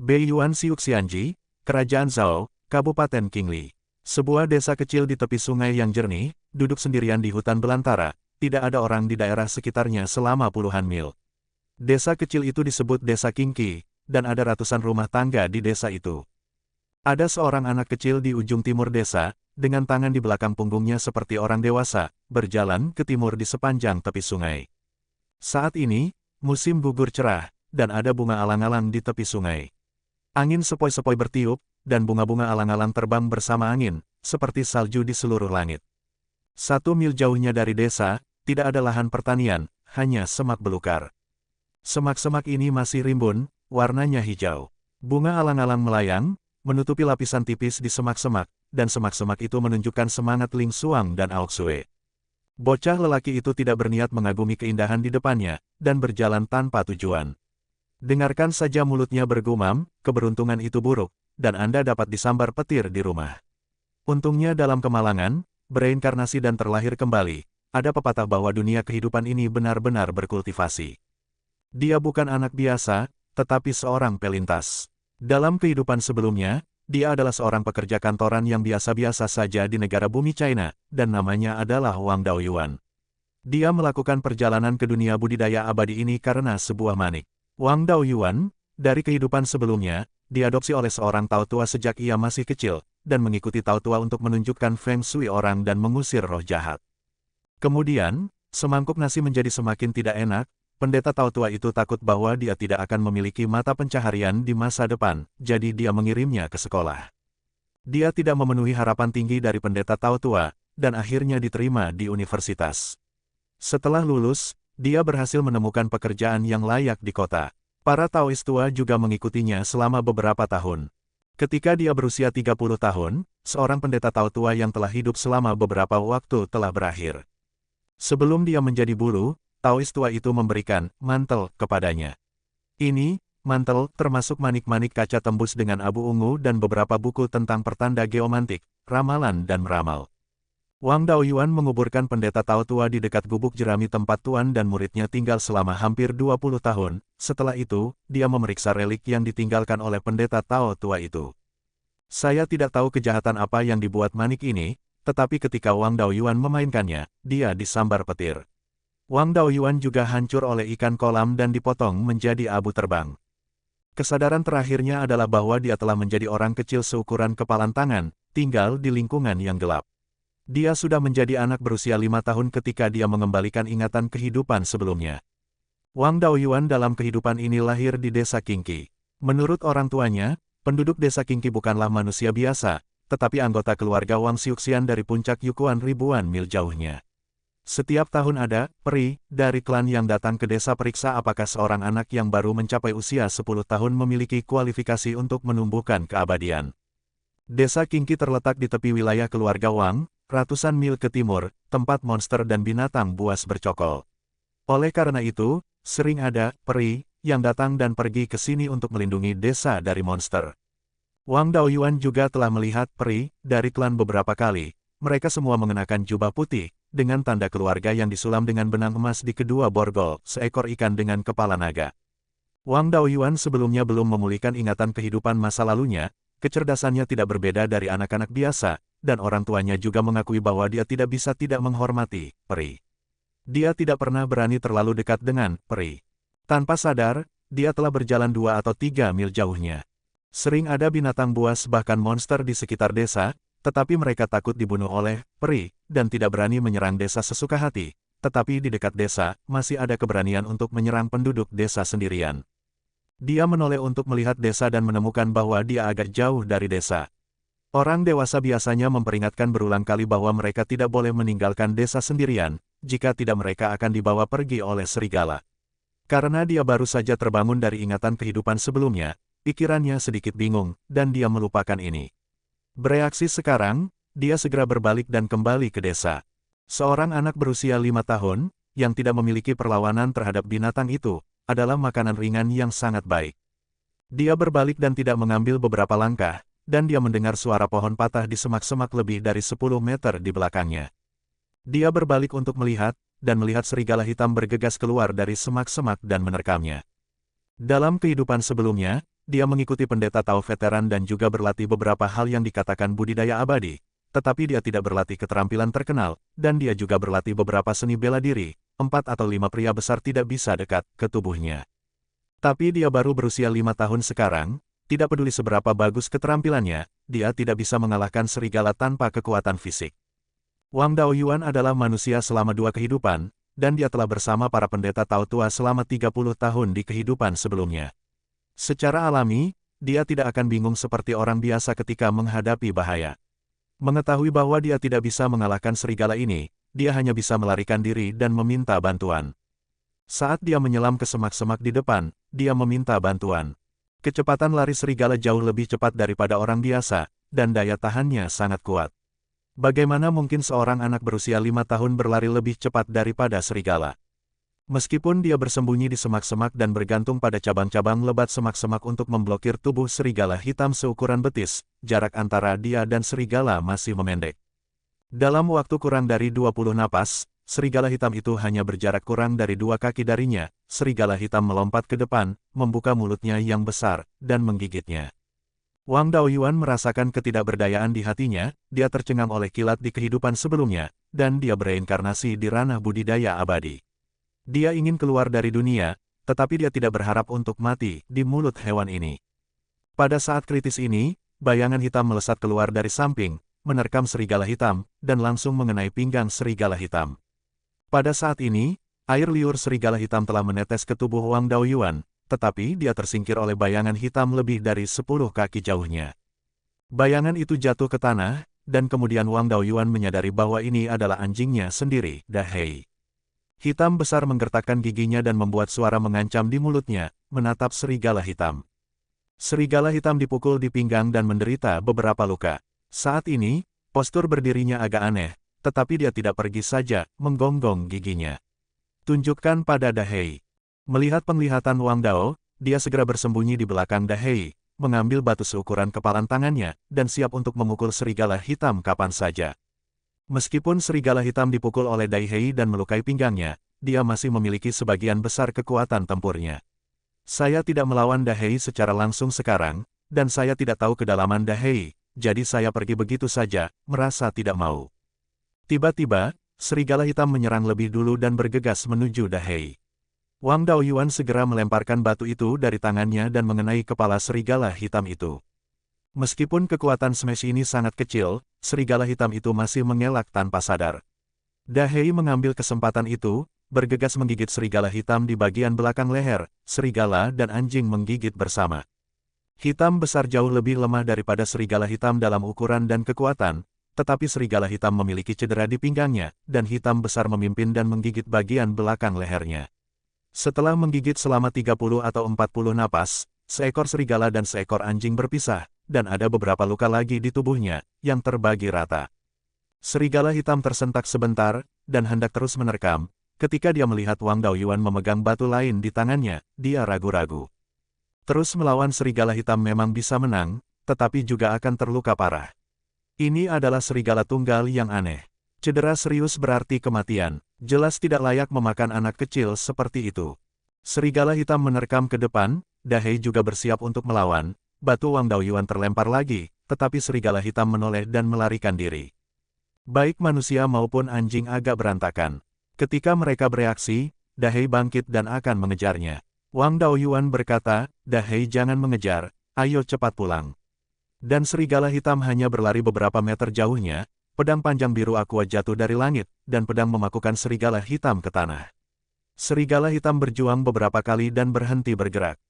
Beiyuan Siuxianji, Kerajaan Zhao, Kabupaten Qingli. Sebuah desa kecil di tepi sungai yang jernih, duduk sendirian di hutan belantara, tidak ada orang di daerah sekitarnya selama puluhan mil. Desa kecil itu disebut Desa Qingqi, dan ada ratusan rumah tangga di desa itu. Ada seorang anak kecil di ujung timur desa, dengan tangan di belakang punggungnya seperti orang dewasa, berjalan ke timur di sepanjang tepi sungai. Saat ini, musim gugur cerah, dan ada bunga alang-alang di tepi sungai. Angin sepoi-sepoi bertiup, dan bunga-bunga alang-alang terbang bersama angin, seperti salju di seluruh langit. 1 mil jauhnya dari desa, tidak ada lahan pertanian, hanya semak belukar. Semak-semak ini masih rimbun, warnanya hijau. Bunga alang-alang melayang, menutupi lapisan tipis di semak-semak, dan semak-semak itu menunjukkan semangat Ling Xuang dan Aok Sue. Bocah lelaki itu tidak berniat mengagumi keindahan di depannya, dan berjalan tanpa tujuan. Dengarkan saja mulutnya bergumam, keberuntungan itu buruk, dan Anda dapat disambar petir di rumah. Untungnya dalam kemalangan, bereinkarnasi dan terlahir kembali, ada pepatah bahwa dunia kehidupan ini benar-benar berkultivasi. Dia bukan anak biasa, tetapi seorang pelintas. Dalam kehidupan sebelumnya, dia adalah seorang pekerja kantoran yang biasa-biasa saja di negara bumi China, dan namanya adalah Wang Daoyuan. Dia melakukan perjalanan ke dunia budidaya abadi ini karena sebuah manik. Wang Daoyuan, dari kehidupan sebelumnya, diadopsi oleh seorang Tao Tua sejak ia masih kecil, dan mengikuti Tao Tua untuk menunjukkan Feng Shui orang dan mengusir roh jahat. Kemudian, semangkuk nasi menjadi semakin tidak enak, pendeta Tao Tua itu takut bahwa dia tidak akan memiliki mata pencaharian di masa depan, jadi dia mengirimnya ke sekolah. Dia tidak memenuhi harapan tinggi dari pendeta Tao Tua, dan akhirnya diterima di universitas. Setelah lulus, dia berhasil menemukan pekerjaan yang layak di kota. Para Taois tua juga mengikutinya selama beberapa tahun. Ketika dia berusia 30 tahun, seorang pendeta Tao tua yang telah hidup selama beberapa waktu telah berakhir. Sebelum dia menjadi bulu, Taois tua itu memberikan mantel kepadanya. Ini, mantel, termasuk manik-manik kaca tembus dengan abu ungu dan beberapa buku tentang pertanda geomantik, ramalan dan meramal. Wang Daoyuan menguburkan pendeta Tao tua di dekat gubuk jerami tempat tuan dan muridnya tinggal selama hampir 20 tahun. Setelah itu, dia memeriksa relik yang ditinggalkan oleh pendeta Tao tua itu. Saya tidak tahu kejahatan apa yang dibuat manik ini, tetapi ketika Wang Daoyuan memainkannya, dia disambar petir. Wang Daoyuan juga hancur oleh ikan kolam dan dipotong menjadi abu terbang. Kesadaran terakhirnya adalah bahwa dia telah menjadi orang kecil seukuran kepalan tangan, tinggal di lingkungan yang gelap. Dia sudah menjadi anak berusia 5 tahun ketika dia mengembalikan ingatan kehidupan sebelumnya. Wang Daoyuan dalam kehidupan ini lahir di desa Qingqi. Menurut orang tuanya, penduduk desa Qingqi bukanlah manusia biasa, tetapi anggota keluarga Wang Xiuxian dari puncak Yukuan ribuan mil jauhnya. Setiap tahun ada peri dari klan yang datang ke desa periksa apakah seorang anak yang baru mencapai usia 10 tahun memiliki kualifikasi untuk menumbuhkan keabadian. Desa Qingqi terletak di tepi wilayah keluarga Wang, ratusan mil ke timur, tempat monster dan binatang buas bercokol. Oleh karena itu, sering ada peri yang datang dan pergi ke sini untuk melindungi desa dari monster. Wang Daoyuan juga telah melihat peri dari klan beberapa kali. Mereka semua mengenakan jubah putih, dengan tanda keluarga yang disulam dengan benang emas di kedua borgol, seekor ikan dengan kepala naga. Wang Daoyuan sebelumnya belum memulihkan ingatan kehidupan masa lalunya, kecerdasannya tidak berbeda dari anak-anak biasa, dan orang tuanya juga mengakui bahwa dia tidak bisa tidak menghormati peri. Dia tidak pernah berani terlalu dekat dengan peri. Tanpa sadar, dia telah berjalan 2 atau 3 mil jauhnya. Sering ada binatang buas bahkan monster di sekitar desa, tetapi mereka takut dibunuh oleh peri, dan tidak berani menyerang desa sesuka hati. Tetapi di dekat desa, masih ada keberanian untuk menyerang penduduk desa sendirian. Dia menoleh untuk melihat desa dan menemukan bahwa dia agak jauh dari desa. Orang dewasa biasanya memperingatkan berulang kali bahwa mereka tidak boleh meninggalkan desa sendirian, jika tidak mereka akan dibawa pergi oleh serigala. Karena dia baru saja terbangun dari ingatan kehidupan sebelumnya, pikirannya sedikit bingung, dan dia melupakan ini. Bereaksi sekarang, dia segera berbalik dan kembali ke desa. Seorang anak berusia 5 tahun, yang tidak memiliki perlawanan terhadap binatang itu, adalah makanan ringan yang sangat baik. Dia berbalik dan tidak mengambil beberapa langkah, dan dia mendengar suara pohon patah di semak-semak lebih dari 10 meter di belakangnya. Dia berbalik untuk melihat, dan melihat serigala hitam bergegas keluar dari semak-semak dan menerkamnya. Dalam kehidupan sebelumnya, dia mengikuti pendeta Tao veteran dan juga berlatih beberapa hal yang dikatakan budidaya abadi, tetapi dia tidak berlatih keterampilan terkenal, dan dia juga berlatih beberapa seni bela diri. 4 atau 5 pria besar tidak bisa dekat ke tubuhnya. Tapi dia baru berusia 5 tahun sekarang, tidak peduli seberapa bagus keterampilannya, dia tidak bisa mengalahkan serigala tanpa kekuatan fisik. Wang Daoyuan adalah manusia selama 2 kehidupan, dan dia telah bersama para pendeta Tao tua selama 30 tahun di kehidupan sebelumnya. Secara alami, dia tidak akan bingung seperti orang biasa ketika menghadapi bahaya. Mengetahui bahwa dia tidak bisa mengalahkan serigala ini, dia hanya bisa melarikan diri dan meminta bantuan. Saat dia menyelam ke semak-semak di depan, dia meminta bantuan. Kecepatan lari serigala jauh lebih cepat daripada orang biasa, dan daya tahannya sangat kuat. Bagaimana mungkin seorang anak berusia 5 tahun berlari lebih cepat daripada serigala? Meskipun dia bersembunyi di semak-semak dan bergantung pada cabang-cabang lebat semak-semak untuk memblokir tubuh serigala hitam seukuran betis, jarak antara dia dan serigala masih memendek. Dalam waktu kurang dari 20 napas, serigala hitam itu hanya berjarak kurang dari 2 kaki darinya. Serigala hitam melompat ke depan, membuka mulutnya yang besar, dan menggigitnya. Wang Daoyuan merasakan ketidakberdayaan di hatinya, dia tercengang oleh kilat di kehidupan sebelumnya, dan dia bereinkarnasi di ranah budidaya abadi. Dia ingin keluar dari dunia, tetapi dia tidak berharap untuk mati di mulut hewan ini. Pada saat kritis ini, bayangan hitam melesat keluar dari samping, menerkam serigala hitam, dan langsung mengenai pinggang serigala hitam. Pada saat ini, air liur serigala hitam telah menetes ke tubuh Wang Daoyuan, tetapi dia tersingkir oleh bayangan hitam lebih dari 10 kaki jauhnya. Bayangan itu jatuh ke tanah, dan kemudian Wang Daoyuan menyadari bahwa ini adalah anjingnya sendiri, Dahei. Hitam besar menggertakkan giginya dan membuat suara mengancam di mulutnya, menatap serigala hitam. Serigala hitam dipukul di pinggang dan menderita beberapa luka. Saat ini, postur berdirinya agak aneh, tetapi dia tidak pergi saja, menggonggong giginya. Tunjukkan pada Dahei. Melihat penglihatan Wang Dao, dia segera bersembunyi di belakang Dahei, mengambil batu seukuran kepalan tangannya, dan siap untuk memukul serigala hitam kapan saja. Meskipun serigala hitam dipukul oleh Dahei dan melukai pinggangnya, dia masih memiliki sebagian besar kekuatan tempurnya. Saya tidak melawan Dahei secara langsung sekarang, dan saya tidak tahu kedalaman Dahei. Jadi saya pergi begitu saja, merasa tidak mau. Tiba-tiba, serigala hitam menyerang lebih dulu dan bergegas menuju Dahei. Wang Daoyuan segera melemparkan batu itu dari tangannya dan mengenai kepala serigala hitam itu. Meskipun kekuatan smash ini sangat kecil, serigala hitam itu masih mengelak tanpa sadar. Dahei mengambil kesempatan itu, bergegas menggigit serigala hitam di bagian belakang leher, serigala dan anjing menggigit bersama. Hitam besar jauh lebih lemah daripada serigala hitam dalam ukuran dan kekuatan, tetapi serigala hitam memiliki cedera di pinggangnya, dan hitam besar memimpin dan menggigit bagian belakang lehernya. Setelah menggigit selama 30 atau 40 napas, seekor serigala dan seekor anjing berpisah, dan ada beberapa luka lagi di tubuhnya, yang terbagi rata. Serigala hitam tersentak sebentar, dan hendak terus menerkam. Ketika dia melihat Wang Daoyuan memegang batu lain di tangannya, dia ragu-ragu. Terus melawan serigala hitam memang bisa menang, tetapi juga akan terluka parah. Ini adalah serigala tunggal yang aneh. Cedera serius berarti kematian. Jelas tidak layak memakan anak kecil seperti itu. Serigala hitam menerkam ke depan, Dahei juga bersiap untuk melawan. Batu Wang Daoyuan terlempar lagi, tetapi serigala hitam menoleh dan melarikan diri. Baik manusia maupun anjing agak berantakan. Ketika mereka bereaksi, Dahei bangkit dan akan mengejarnya. Wang Daoyuan berkata, Dahei jangan mengejar, ayo cepat pulang. Dan serigala hitam hanya berlari beberapa meter jauhnya, pedang panjang biru aqua jatuh dari langit, dan pedang memakukan serigala hitam ke tanah. Serigala hitam berjuang beberapa kali dan berhenti bergerak.